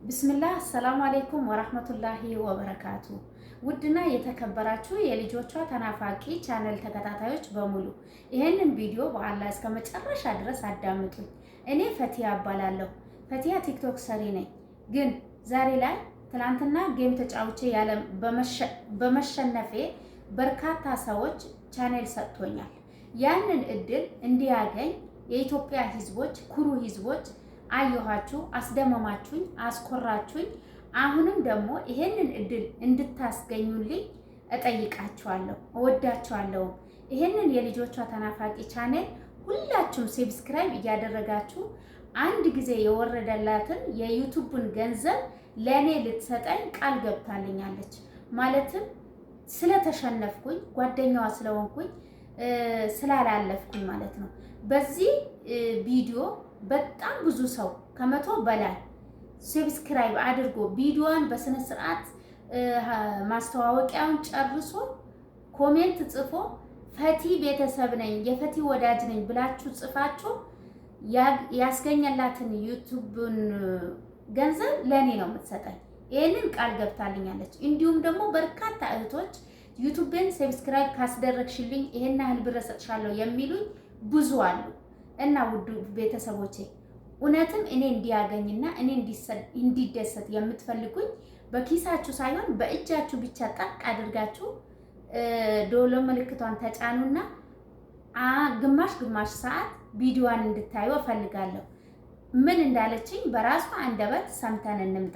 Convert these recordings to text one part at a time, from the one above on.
ቢስሚላህ ሰላም አለይኩም ወራህመቱላሂ ወበረካቱ። ውድና የተከበራችሁ የልጆቿ ተናፋቂ ቻነል ተከታታዮች በሙሉ ይሄንን ቪዲዮ በአላህ እስከ መጨረሻ ድረስ አዳምጡኝ። እኔ ፈቲያ እባላለሁ። ፈቲያ ቲክቶክ ሰሪ ነኝ። ግን ዛሬ ላይ ትናንትና ጌም ተጫውቼ ያለ በመሸነፌ በርካታ ሰዎች ቻኔል ሰጥቶኛል። ያንን እድል እንዲያገኝ የኢትዮጵያ ህዝቦች፣ ኩሩ ህዝቦች አየኋችሁ፣ አስደመማችሁኝ፣ አስኮራችሁኝ። አሁንም ደግሞ ይሄንን እድል እንድታስገኙልኝ እጠይቃችኋለሁ፣ እወዳችኋለሁ። ይሄንን የልጆቿ ተናፋቂ ቻኔል ሁላችሁም ሰብስክራይብ እያደረጋችሁ አንድ ጊዜ የወረደላትን የዩቲዩብን ገንዘብ ለኔ ልትሰጠኝ ቃል ገብታልኛለች። ማለትም ስለተሸነፍኩኝ ጓደኛዋ ስለሆንኩኝ ስላላለፍኩኝ ማለት ነው። በዚህ ቪዲዮ በጣም ብዙ ሰው ከመቶ በላይ ሰብስክራይብ አድርጎ ቪዲዮዋን በስነ ስርዓት ማስተዋወቂያውን ጨርሶ ኮሜንት ጽፎ ፈቲ ቤተሰብ ነኝ የፈቲ ወዳጅ ነኝ ብላችሁ ጽፋችሁ ያስገኘላትን ዩቲዩብን ገንዘብ ለኔ ነው የምትሰጠኝ። ይሄንን ቃል ገብታልኛለች። እንዲሁም ደግሞ በርካታ እህቶች ዩቲዩብን ሰብስክራይብ ካስደረግሽልኝ ይሄን ያህል ብር እሰጥሻለሁ የሚሉኝ ብዙ አሉ። እና ውድ ቤተሰቦቼ እውነትም እኔ እንዲያገኝና እኔ እንዲደሰት የምትፈልጉኝ በኪሳችሁ ሳይሆን በእጃችሁ ብቻ ጠቅ አድርጋችሁ ዶሎ ምልክቷን ተጫኑና ግማሽ ሰዓት ቪዲዮዋን እንድታዩ እፈልጋለሁ። ምን እንዳለችኝ በራሷ አንደበት ሰምተን እንምጣ።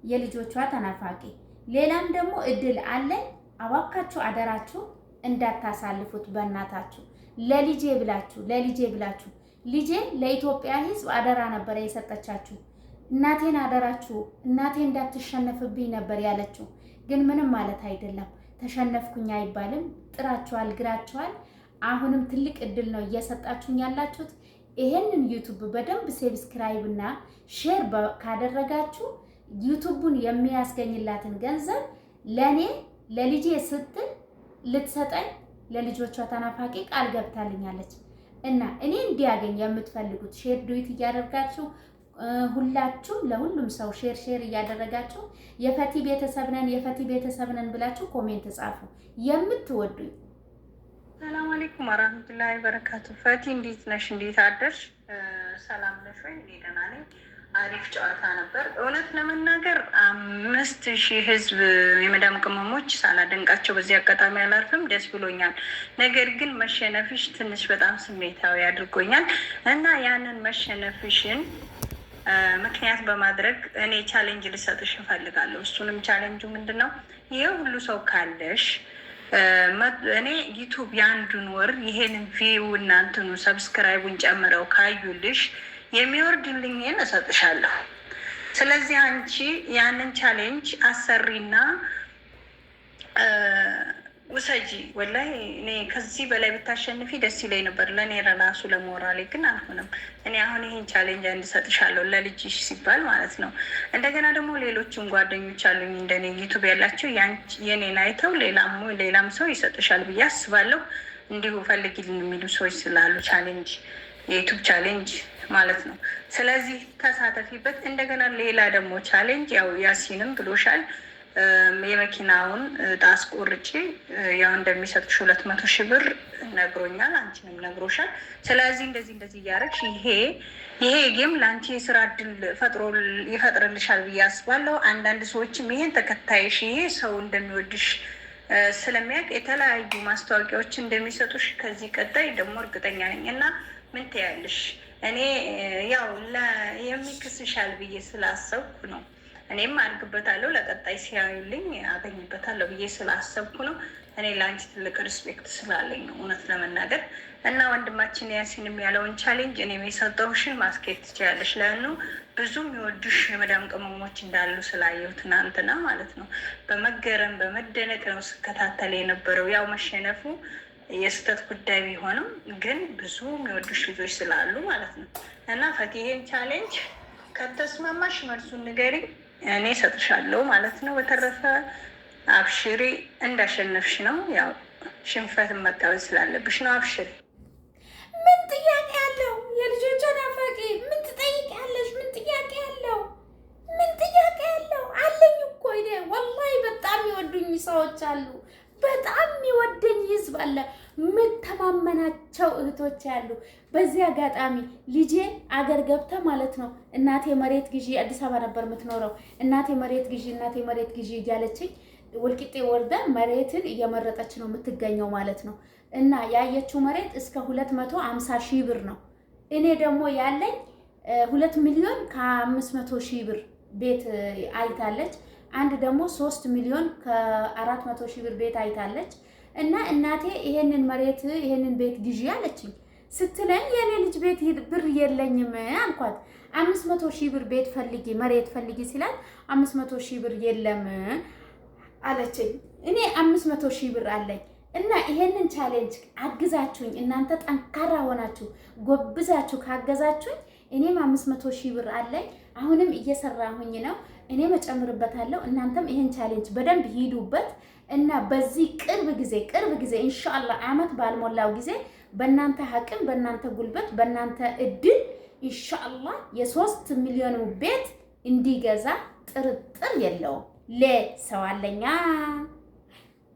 የልጆቿ ተናፋቂ ሌላም ደግሞ እድል አለኝ። አዋካችሁ አደራችሁ እንዳታሳልፉት በእናታችሁ። ለልጄ ብላችሁ ልጄ ለኢትዮጵያ ሕዝብ አደራ ነበር የሰጠቻችሁ። እናቴን አደራችሁ፣ እናቴ እንዳትሸነፍብኝ ነበር ያለችው። ግን ምንም ማለት አይደለም። ተሸነፍኩኝ አይባልም። ጥራችኋል፣ ግራችኋል። አሁንም ትልቅ እድል ነው እየሰጣችሁኝ ያላችሁት። ይሄንን ዩቲዩብ በደንብ ሰብስክራይብ እና ሼር ካደረጋችሁ ዩቲዩቡን የሚያስገኝላትን ገንዘብ ለልጄ ስትል ልትሰጠኝ ለልጆቿ ተናፋቂ ቃል ገብታልኛለች። እና እኔ እንዲያገኝ የምትፈልጉት ሼር ዱይት እያደረጋችሁ ሁላችሁ ለሁሉም ሰው ሼር እያደረጋችሁ የፈቲ ቤተሰብ ነን ብላችሁ ኮሜንት ጻፉ። የምትወዱኝ። ሰላም አለይኩም ወራህመቱላሂ ወበረካቱ። ፈቲ እንዴት ነሽ? እንዴት አደርሽ? ሰላም ነሽ ወይ? ደህና ነኝ። አሪፍ ጨዋታ ነበር። እውነት ለመናገር 5000 ህዝብ የመዳም ቅመሞች ሳላደንቃቸው በዚህ አጋጣሚ አላልፍም። ደስ ብሎኛል። ነገር ግን መሸነፍሽ ትንሽ በጣም ስሜታዊ አድርጎኛል እና ያንን መሸነፍሽን ምክንያት በማድረግ እኔ ቻሌንጅ ልሰጥሽ እፈልጋለሁ። እሱንም ቻሌንጁ ምንድን ነው? ይሄ ሁሉ ሰው ካለሽ እኔ ዩቱብ የአንዱን ወር ይሄንን ቪው እናንትኑ ሰብስክራይቡን ጨምረው ካዩልሽ የሚወርድልኝን እሰጥሻለሁ። ስለዚህ አንቺ ያንን ቻሌንጅ አሰሪና ውሰጂ። ወላሂ እኔ ከዚህ በላይ ብታሸንፊ ደስ ይለኝ ነበር፣ ለእኔ ለራሱ ለሞራሌ። ግን አልሆነም። እኔ አሁን ይሄን ቻሌንጅ እንድሰጥሻለሁ ለልጅሽ ሲባል ማለት ነው። እንደገና ደግሞ ሌሎችም ጓደኞች አሉኝ እንደኔ ዩቱብ ያላቸው የኔን አይተው ሌላም ሰው ይሰጥሻል ብዬ አስባለሁ። እንዲሁ ፈልጊልን የሚሉ ሰዎች ስላሉ ቻሌንጅ የዩቱብ ቻሌንጅ ማለት ነው። ስለዚህ ተሳተፊበት። እንደገና ሌላ ደግሞ ቻሌንጅ ያው ያሲንም ብሎሻል። የመኪናውን ጣስ ቆርጬ ያው እንደሚሰጥሽ 200 ሺህ ብር ነግሮኛል። አንቺንም ነግሮሻል። ስለዚህ እንደዚህ እያደረግሽ ይሄ ጌም ለአንቺ የስራ እድል ይፈጥርልሻል ብዬ አስባለሁ። አንዳንድ ሰዎችም ይሄን ተከታይሽ ይሄ ሰው እንደሚወድሽ ስለሚያውቅ የተለያዩ ማስታወቂያዎች እንደሚሰጡሽ ከዚህ ቀጣይ ደግሞ እርግጠኛ ነኝ። እና ምን ትያለሽ? እኔ ያው የሚክስሻል ብዬ ስላሰብኩ ነው። እኔም አድግበታለሁ፣ ለቀጣይ ሲያዩልኝ አገኝበታለሁ ብዬ ስላሰብኩ ነው። እኔ ለአንቺ ትልቅ ሪስፔክት ስላለኝ ነው እውነት ለመናገር። እና ወንድማችን ያሲንም ያለውን ቻሌንጅ እኔም የሰጠሁሽን ማስኬት ትችላለሽ። ለእኑ ብዙ የሚወዱሽ የመዳም ቅመሞች እንዳሉ ስላየሁ ትናንትና ማለት ነው በመገረም በመደነቅ ነው ስከታተል የነበረው። ያው መሸነፉ የስህተት ጉዳይ ቢሆንም ግን ብዙ የሚወዱሽ ልጆች ስላሉ ማለት ነው። እና ፈቲ ይሄን ቻሌንጅ ከተስማማሽ መልሱን ንገሪኝ፣ እኔ እሰጥሻለሁ ማለት ነው። በተረፈ አብሽሪ፣ እንዳሸነፍሽ ነው። ያው ሽንፈትን መቀበል ስላለብሽ ነው። አብሽሪ። ምን ጥያቄ ያለው? የልጆቿ ናፋቂ ምን ትጠይቂያለሽ? ምን ጥያቄ ያለው? ምን ጥያቄ ሰዎች አሉ። በጣም የሚወደኝ ህዝብ አለ። የምተማመናቸው እህቶች አሉ። በዚህ አጋጣሚ ልጄ አገር ገብታ ማለት ነው እናቴ መሬት ግዢ፣ አዲስ አበባ ነበር የምትኖረው። እናቴ መሬት ግዢ፣ እናቴ መሬት ግዢ እያለችኝ ወልቂጤ ወርዳ መሬትን እየመረጠች ነው የምትገኘው ማለት ነው። እና ያየችው መሬት እስከ 250 ሺህ ብር ነው። እኔ ደግሞ ያለኝ 2 ሚሊዮን ከ500 ሺህ ብር ቤት አይታለች። አንድ ደግሞ 3 ሚሊዮን ከ400 ሺህ ብር ቤት አይታለች። እና እናቴ ይሄንን መሬት ይሄንን ቤት ግዢ አለችኝ። ስትለኝ የኔ ልጅ ቤት ብር የለኝም አልኳት። 500 ሺህ ብር ቤት ፈልጊ መሬት ፈልጊ ሲላት 500 ሺህ ብር የለም አለችኝ። እኔ 500 ሺህ ብር አለኝ። እና ይሄንን ቻሌንጅ አግዛችሁኝ እናንተ ጠንካራ ሆናችሁ ጎብዛችሁ ካገዛችሁኝ እኔም 500 ሺህ ብር አለኝ። አሁንም እየሰራሁኝ ነው። እኔ መጨምርበታለሁ። እናንተም ይሄን ቻሌንጅ በደንብ ሂዱበት እና በዚህ ቅርብ ጊዜ ኢንሻአላህ አመት ባልሞላው ጊዜ በእናንተ አቅም፣ በእናንተ ጉልበት፣ በእናንተ እድል ኢንሻአላህ የ3 ሚሊዮን ቤት እንዲገዛ ጥርጥር የለውም። ለሰው አለኛ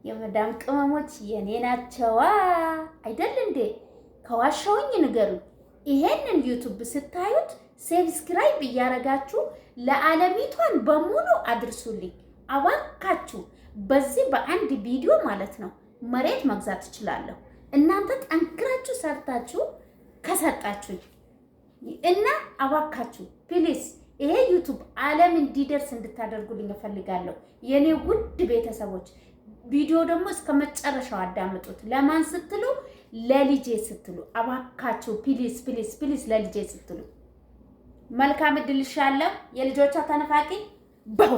የመዳም ቅመሞች የኔ ናቸዋ አይደል እንዴ? ከዋሻውኝ ንገሩ። ይሄንን ዩቲዩብ ስታዩት ሰብስክራይብ እያረጋችሁ ለዓለሚቷን በሙሉ አድርሱልኝ አዋካችሁ። በዚህ በአንድ ቪዲዮ ማለት ነው መሬት መግዛት እችላለሁ። እናንተ ጠንክራችሁ ሰርታችሁ ከሰጣችሁኝ እና አዋካችሁ ፕሊዝ ይሄ ዩቲዩብ ዓለም እንዲደርስ እንድታደርጉልኝ እፈልጋለሁ የኔ ውድ ቤተሰቦች። ቪዲዮ ደግሞ እስከ መጨረሻው አዳምጡት። ለማን ስትሉ? ለልጄ ስትሉ አዋካችሁ ፕሊዝ ለልጄ ስትሉ። መልካም እድል። የልጆቿ ተነፋቂ በው